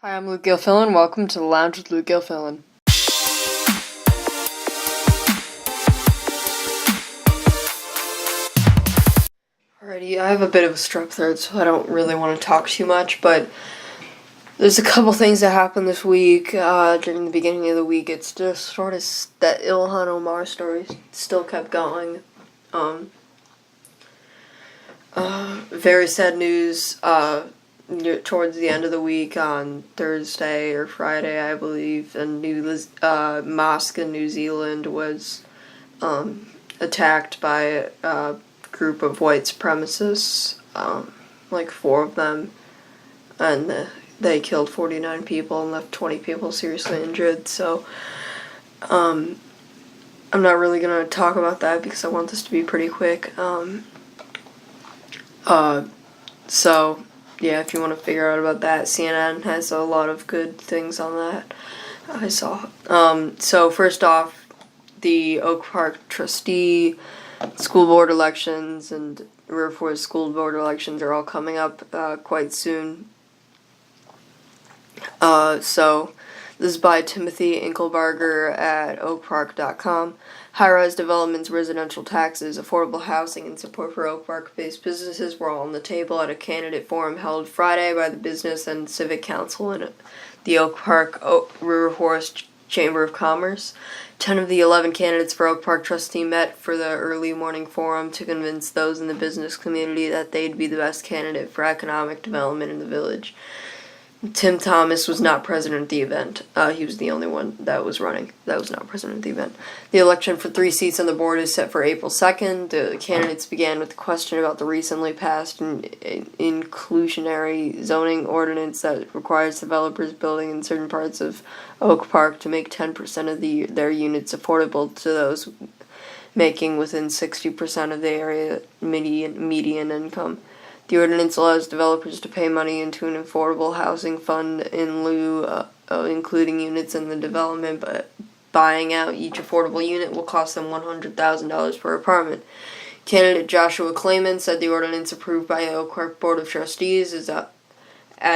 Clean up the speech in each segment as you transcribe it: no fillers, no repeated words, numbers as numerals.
Hi, I'm Luke Gilfillan. Welcome to the Lounge with Luke Gilfillan. Alrighty, I have a bit of a strep throat, so I don't really want to talk too much, but there's a couple things that happened this week. During the beginning of the week, it's just sort of that Ilhan Omar story still kept going. Very sad news. Towards the end of the week on Thursday or Friday, I believe, a mosque in New Zealand was attacked by a group of white supremacists, like four of them, and they killed 49 people and left 20 people seriously injured. So, I'm not really gonna talk about that because I want this to be pretty quick. So, yeah, if you want to figure out about that, CNN has a lot of good things on that. I saw. So first off, the Oak Park trustee, school board elections, and River Forest school board elections are all coming up quite soon. So this is by Timothy Inkelbarger at oakpark.com. High-rise developments, residential taxes, affordable housing, and support for Oak Park-based businesses were all on the table at a candidate forum held Friday by the Business and Civic Council in the Oak Park River Forest Chamber of Commerce. 10 of the 11 candidates for Oak Park trustee met for the early morning forum to convince those in the business community that they'd be the best candidate for economic development in the village. Tim Thomas was not president of the event. He was the only one that was running that was not president of the event. The election for 3 seats on the board is set for April 2nd. The candidates began with a question about the recently passed inclusionary zoning ordinance that requires developers building in certain parts of Oak Park to make 10% of their units affordable to those making within 60% of the area median income. The ordinance allows developers to pay money into an affordable housing fund in lieu of including units in the development, but buying out each affordable unit will cost them $100,000 per apartment. Candidate Joshua Clayman said the ordinance approved by the Oak Park Board of Trustees at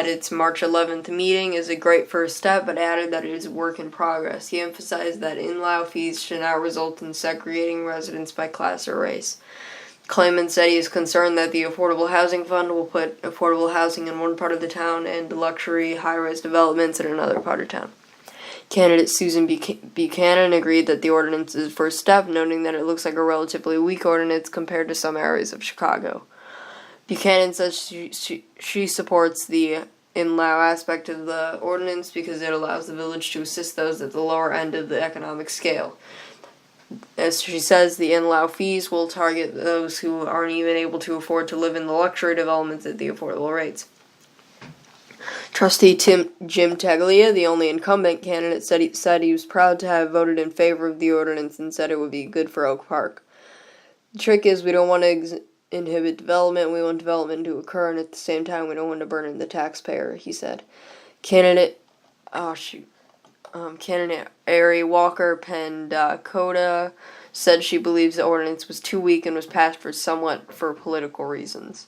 its March 11th meeting is a great first step, but added that it is a work in progress. He emphasized that in-law fees should not result in segregating residents by class or race. Clayman said he is concerned that the Affordable Housing Fund will put affordable housing in one part of the town and luxury high-rise developments in another part of town. Candidate Susan Buchanan agreed that the ordinance is a first step, noting that it looks like a relatively weak ordinance compared to some areas of Chicago. Buchanan says she supports the in-law aspect of the ordinance because it allows the village to assist those at the lower end of the economic scale. As she says, the in-law fees will target those who aren't even able to afford to live in the luxury developments at the affordable rates. Trustee Jim Teglia, the only incumbent candidate, said he was proud to have voted in favor of the ordinance and said it would be good for Oak Park. The trick is we don't want to inhibit development, we want development to occur, and at the same time we don't want to burden the taxpayer, he said. Candidate Ari Walker Penn-Dakota said she believes the ordinance was too weak and was passed for political reasons.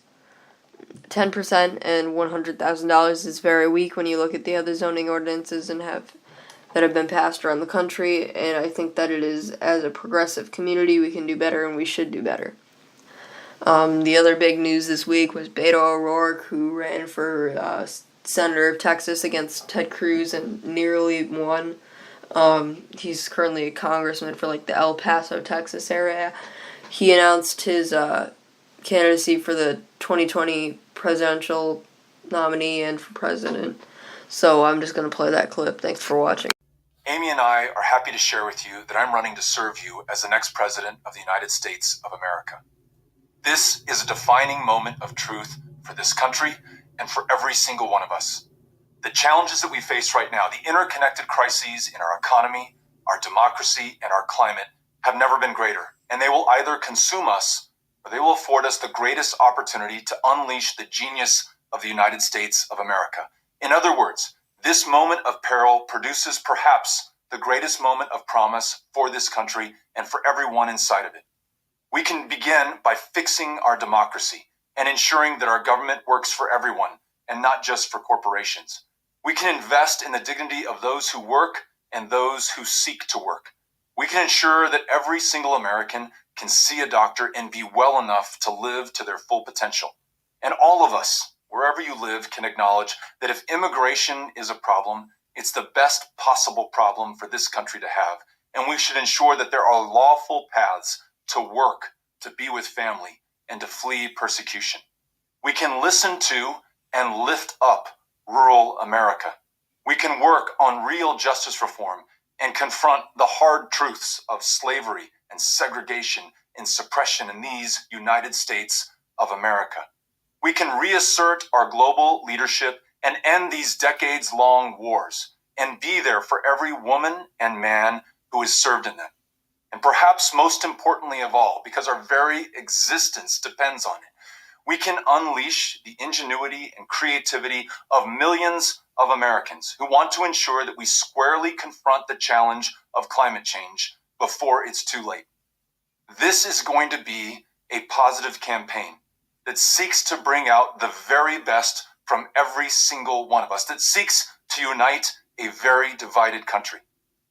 10% and $100,000 is very weak when you look at the other zoning ordinances that have been passed around the country, and I think that it is, as a progressive community, we can do better and we should do better. The other big news this week was Beto O'Rourke, who ran for Senator of Texas against Ted Cruz and nearly won. He's currently a congressman for the El Paso, Texas area. He announced his candidacy for the 2020 presidential nominee and for president. So I'm just going to play that clip. Thanks for watching. Amy and I are happy to share with you that I'm running to serve you as the next president of the United States of America. This is a defining moment of truth for this country and for every single one of us. The challenges that we face right now, the interconnected crises in our economy, our democracy, and our climate have never been greater, and they will either consume us or they will afford us the greatest opportunity to unleash the genius of the United States of America. In other words, this moment of peril produces perhaps the greatest moment of promise for this country and for everyone inside of it. We can begin by fixing our democracy and ensuring that our government works for everyone and not just for corporations. We can invest in the dignity of those who work and those who seek to work. We can ensure that every single American can see a doctor and be well enough to live to their full potential. And all of us, wherever you live, can acknowledge that if immigration is a problem, it's the best possible problem for this country to have. And we should ensure that there are lawful paths to work, to be with family, and to flee persecution. We can listen to and lift up rural America. We can work on real justice reform and confront the hard truths of slavery and segregation and suppression in these United States of America. We can reassert our global leadership and end these decades-long wars and be there for every woman and man who has served in them. And perhaps most importantly of all, because our very existence depends on it, we can unleash the ingenuity and creativity of millions of Americans who want to ensure that we squarely confront the challenge of climate change before it's too late. This is going to be a positive campaign that seeks to bring out the very best from every single one of us, that seeks to unite a very divided country.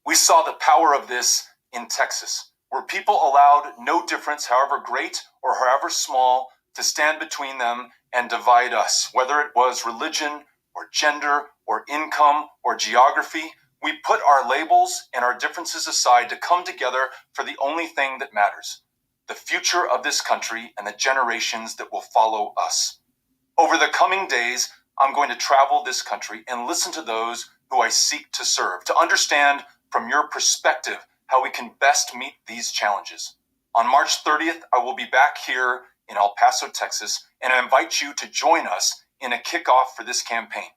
We saw the power of this in Texas, where people allowed no difference, however great or however small, to stand between them and divide us, whether it was religion or gender or income or geography. We put our labels and our differences aside to come together for the only thing that matters: the future of this country and the generations that will follow us. Over the coming days, I'm going to travel this country and listen to those who I seek to serve, to understand from your perspective how we can best meet these challenges. On March 30th, I will be back here in El Paso, Texas, and I invite you to join us in a kickoff for this campaign.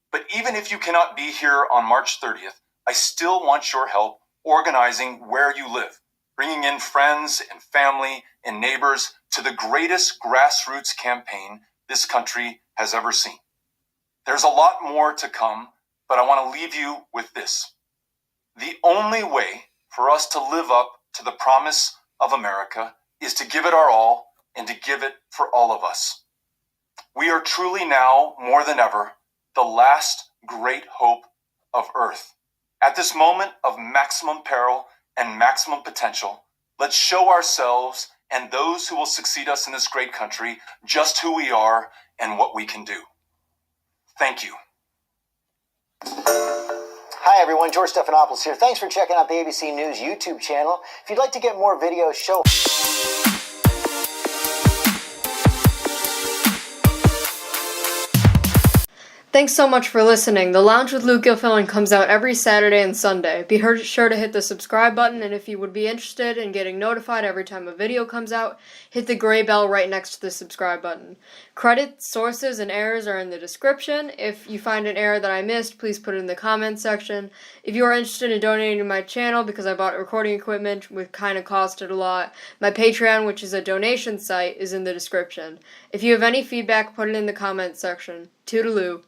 But even if you cannot be here on March 30th, I still want your help organizing where you live, bringing in friends and family and neighbors to the greatest grassroots campaign this country has ever seen. There's a lot more to come, but I want to leave you with this. The only way for us to live up to the promise of America is to give it our all and to give it for all of us. We are truly now, more than ever, the last great hope of Earth. At this moment of maximum peril and maximum potential, let's show ourselves and those who will succeed us in this great country just who we are and what we can do. Thank you. Hi everyone, George Stephanopoulos here. Thanks for checking out the ABC News YouTube channel. If you'd like to get more videos, show Thanks so much for listening. The Lounge with Luke Gilfillan comes out every Saturday and Sunday. Be sure to hit the subscribe button, and if you would be interested in getting notified every time a video comes out, hit the gray bell right next to the subscribe button. Credits, sources, and errors are in the description. If you find an error that I missed, please put it in the comments section. If you are interested in donating to my channel, because I bought recording equipment, which kind of costed a lot, my Patreon, which is a donation site, is in the description. If you have any feedback, put it in the comments section. Toodaloo.